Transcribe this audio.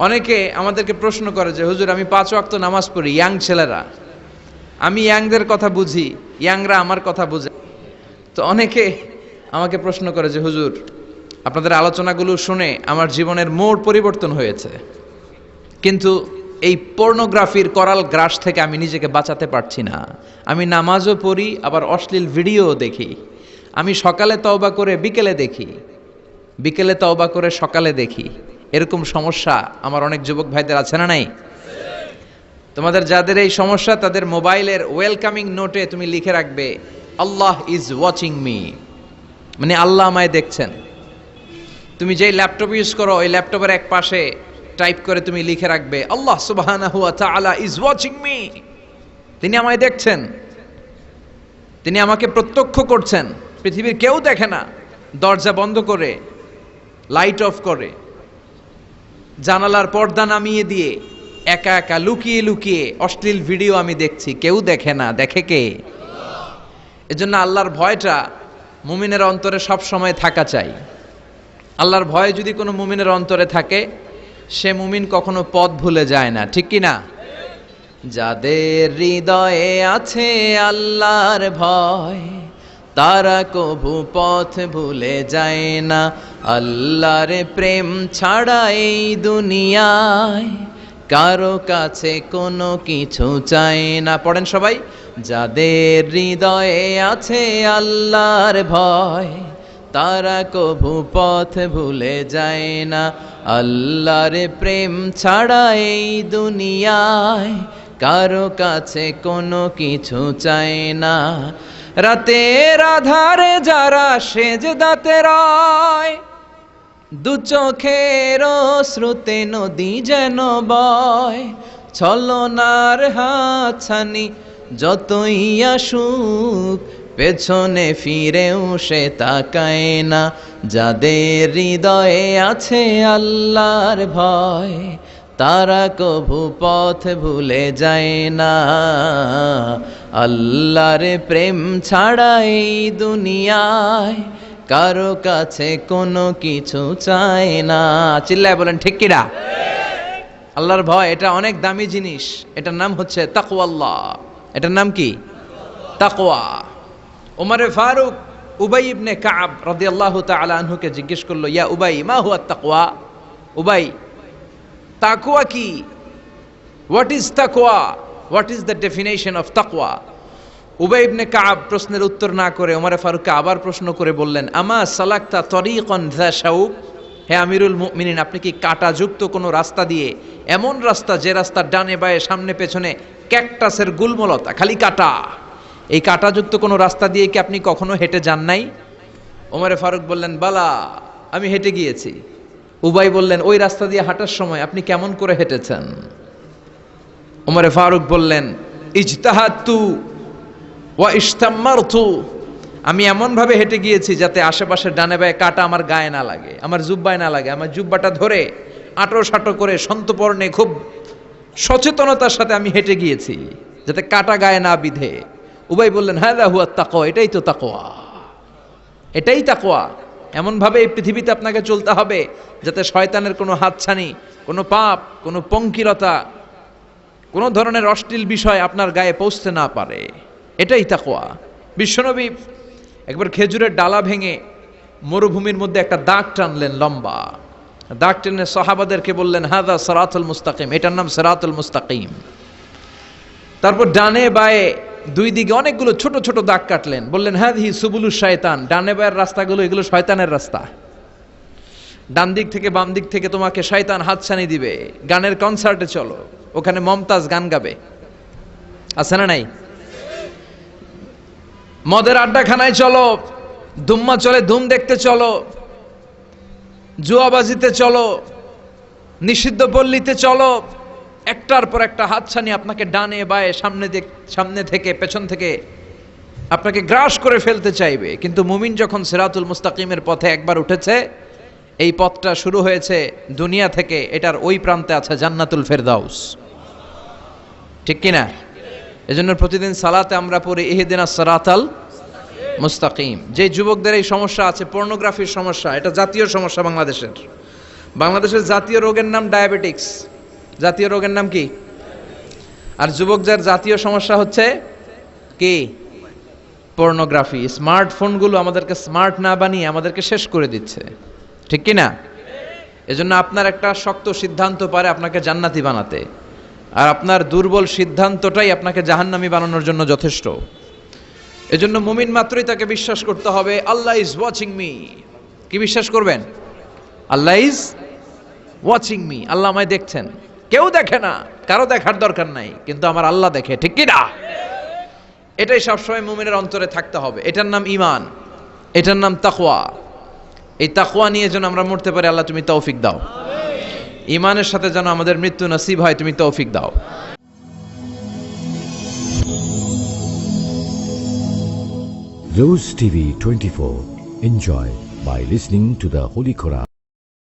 অনেকে আমাদেরকে প্রশ্ন করে যে হুজুর আমি 5 ওয়াক্ত নামাজ পড়ি, ইয়াং ছেলেরা, আমি ইয়াংদের কথা বুঝি, ইয়াংরা আমার কথা বুঝে। তো অনেকে আমাকে প্রশ্ন করে যে হুজুর আপনাদের আলোচনাগুলো শুনে আমার জীবনের মোড় পরিবর্তন হয়েছে, কিন্তু এই পর্নোগ্রাফির করাল গ্রাস থেকে আমি নিজেকে বাঁচাতে পারছি না। আমি নামাজও পড়ি, আবার অশ্লীল ভিডিওও দেখি। আমি সকালে তওবা করে বিকেলে দেখি, বিকেলে তওবা করে সকালে দেখি। এরকম সমস্যা আমার অনেক যুবক ভাইদের আছে না নাই? তোমাদের যাদের এই সমস্যা তাদের মোবাইলের ওয়েলকামিং নোটে তুমি লিখে রাখবে আল্লাহ ইজ ওয়াচিং মি, মানে আল্লাহ আমায় দেখছেন। তুমি যেই ল্যাপটপ ইউজ করো ওই ল্যাপটপের এক পাশে টাইপ করে তুমি লিখে রাখবে আল্লাহ সুবহানাহু ওয়া তাআলা ইজ ওয়াচিং মি, তিনি আমায় দেখছেন, তিনি আমাকে প্রত্যক্ষ করছেন। পৃথিবীর কেউ দেখে না, দরজা বন্ধ করে, লাইট অফ করে, জানালার পর্দা নামিয়ে দিয়ে একা একা লুকিয়ে লুকিয়ে অশ্লীল ভিডিও আমি দেখছি, কেউ দেখে না, দেখে কে? এজন্য আল্লাহর ভয়টা মুমিনের অন্তরে সব সময় থাকা চাই। আল্লাহর ভয় যদি কোনো মুমিনের অন্তরে থাকে, সে মুমিন কখনো পথ ভুলে যায় না, ঠিক কি না? যাদের হৃদয়ে আছে আল্লাহর ভয়, তারা কভু পথ ভুলে যায় না। আল্লাহর প্রেম ছাড়া এই দুনিয়ায় কারো কাছে কোনো কিছু চায় না। পড়েন সবাই, যাদের হৃদয়ে আছে আল্লাহর ভয়, তারা কভু পথ ভুলে যায় না। আল্লাহর প্রেম ছাড়া এই দুনিয়ায় কারো কাছে কোনো কিছু চায় না। রাতের আধারে যারা সেজদাতে রয়, দু চোখের শ্রুতে নদী যেন বয়। ছলনার হাতছানি যতই আসুক, পেছনে ফিরেও সে তাকায় না। যাদের হৃদয়ে আছে আল্লাহর ভয়, তারা কভু পথ ভুলে যায় না। আল্লাহর প্রেম ছাড়া এই দুনিয়ায় কারো কাছে কোনো কিছু চায় না। চিল্লায় বলেন ঠিক কিনা? আল্লাহর ভয় এটা অনেক দামি জিনিস। এটার নাম হচ্ছে তাকওয়াল্লাহ। এটার নাম কি? তাকওয়া। ওমরে ফারুক উবাই ইবনে কাব রাদিয়াল্লাহু তাআলা আনহুকে জিজ্ঞেস করলো, ইয়া উবাই মা হুয়া তাকওয়া? উবাই, তাকওয়া কি? হোয়াট ইজ তাকওয়া? What is the definition of তাকওয়া? উবাই ইবনে কাব প্রশ্নের উত্তর না করে ওমরে ফারুককে আবার প্রশ্ন করে বললেন, আমা সালাকতা তরিকান যা শাউক? হে আমিরুল মুমিনিন, আপনি কি কাঁটাযুক্ত কোনো রাস্তা দিয়ে, এমন রাস্তা যে রাস্তার ডানে বায়ে সামনে পেছনে ক্যাকটাসের গুল্মলতা, খালি কাঁটা, এই কাঁটাযুক্ত কোনো রাস্তা দিয়ে কি আপনি কখনো হেঁটে যান নাই? ওমরে ফারুক বললেন, বালা, আমি হেঁটে গিয়েছি। উবাই বললেন, ওই রাস্তা দিয়ে হাঁটার সময় আপনি কেমন করে হেঁটেছেন? ওমরে ফারুক বললেন, ইজতাহাদতু ওয়া ইশতাম্মারতু, আমি এমনভাবে হেঁটে গিয়েছি যাতে আশেপাশের ডানে বায়ে কাঁটা আমার গায়ে না লাগে, আমার জুব্বায় না লাগে। আমার জুব্বাটা ধরে আঁটো সাঁটো করে সন্তপর্ণে খুব সচেতনতার সাথে আমি হেঁটে গিয়েছি যাতে কাঁটা গায়ে না বিধে। উবাই বললেন, হাযা হুয়া তাকওয়া, এটাই তো তাকওয়া, এটাই তাকওয়া। এমনভাবে এই পৃথিবীতে আপনাকে চলতে হবে যাতে শয়তানের কোনো হাতছানি, কোনো পাপ, কোনো পঙ্কিলতা, কোনো ধরনের অশ্লীল বিষয় আপনার গায়ে পৌঁছতে না পারে। এটাই তাকওয়া। বিশ্বনবী একবার খেজুরের ডালা ভেঙে মরুভূমির মধ্যে একটা দাগ টানলেন, লম্বা দাগ টেনে সাহাবাদেরকে বললেন, হাযা সিরাতুল মুস্তাকিম, এটার নাম সিরাতুল মুস্তাকিম। তারপর ডানে বায়ে দুই দিকে অনেকগুলো ছোট ছোট দাগ কাটলেন, বললেন, হাযিহি সুবুলুশ শায়তান, ডানে বায়ের রাস্তাগুলো এগুলো শয়তানের রাস্তা। ডান দিক থেকে বাম দিক থেকে তোমাকে শয়তান হাতছানি দিবে। গানের কনসার্টে চলো, ওখানে মমতাজ গান গাবে, আছে না নাই? মদের আড্ডাখানায় চলো, দুম্মা চলে ধুম দেখতে চলো, জুয়াবাজিতে চলো, নিষিদ্ধ পল্লীতে চলো। একটার পর একটা হাতছানি আপনাকে ডানে বায়ে সামনে থেকে পেছন থেকে আপনাকে গ্রাস করে ফেলতে চাইবে। কিন্তু মুমিন যখন সিরাতুল মুস্তাকিমের পথে একবার উঠেছে, এই পথটা শুরু হয়েছে দুনিয়া থেকে, এটার ওই প্রান্তে আছে জান্নাতুল ফেরদাউস, ঠিক কিনা? এজন্য প্রতিদিন সালাতে আমরা পড়ি ইহদিনাস সিরাতাল মুস্তাকিম। যে যুবকদের এই সমস্যা আছে, পর্নোগ্রাফির সমস্যা, এটা জাতীয় সমস্যা বাংলাদেশের। বাংলাদেশের জাতীয় রোগের নাম ডায়াবেটিক্স। জাতীয় রোগের নাম কি? আর যুবকদের জাতীয় সমস্যা হচ্ছে কি? পর্নোগ্রাফি। স্মার্টফোনগুলো আমাদেরকে স্মার্ট না বানিয়ে আমাদেরকে শেষ করে দিচ্ছে, ঠিক কি না? এজন্য আপনার একটা শক্ত সিদ্ধান্ত পারে আপনাকে জান্নাতি বানাতে, আর আপনার দুর্বল সিদ্ধান্তটাই আপনাকে জাহান্নামী বানানোর জন্য যথেষ্ট। এজন্য মুমিন মাত্রই তাকে বিশ্বাস করতে হবে আল্লাহ ইজ ওয়াচিং মি। কি বিশ্বাস করবেন? আল্লাহ ইজ ওয়াচিং মি, আল্লাহ আমায় দেখছেন। কেউ দেখে না, কারো দেখার দরকার নাই, কিন্তু আমার আল্লাহ দেখে, ঠিক কি না? এটাই সবসময় মুমিনের অন্তরে থাকতে হবে। এটার নাম ঈমান, এটার নাম তাকওয়া। এই তাকওয়া নিয়ে যেন আমরা মরতে পারি, আল্লাহ তুমি তৌফিক দাও। ঈমানের সাথে যেন আমাদের মৃত্যু নসিব হয়, তুমি তৌফিক দাও। Rose TV 24. Enjoy by listening to the Holy Quran.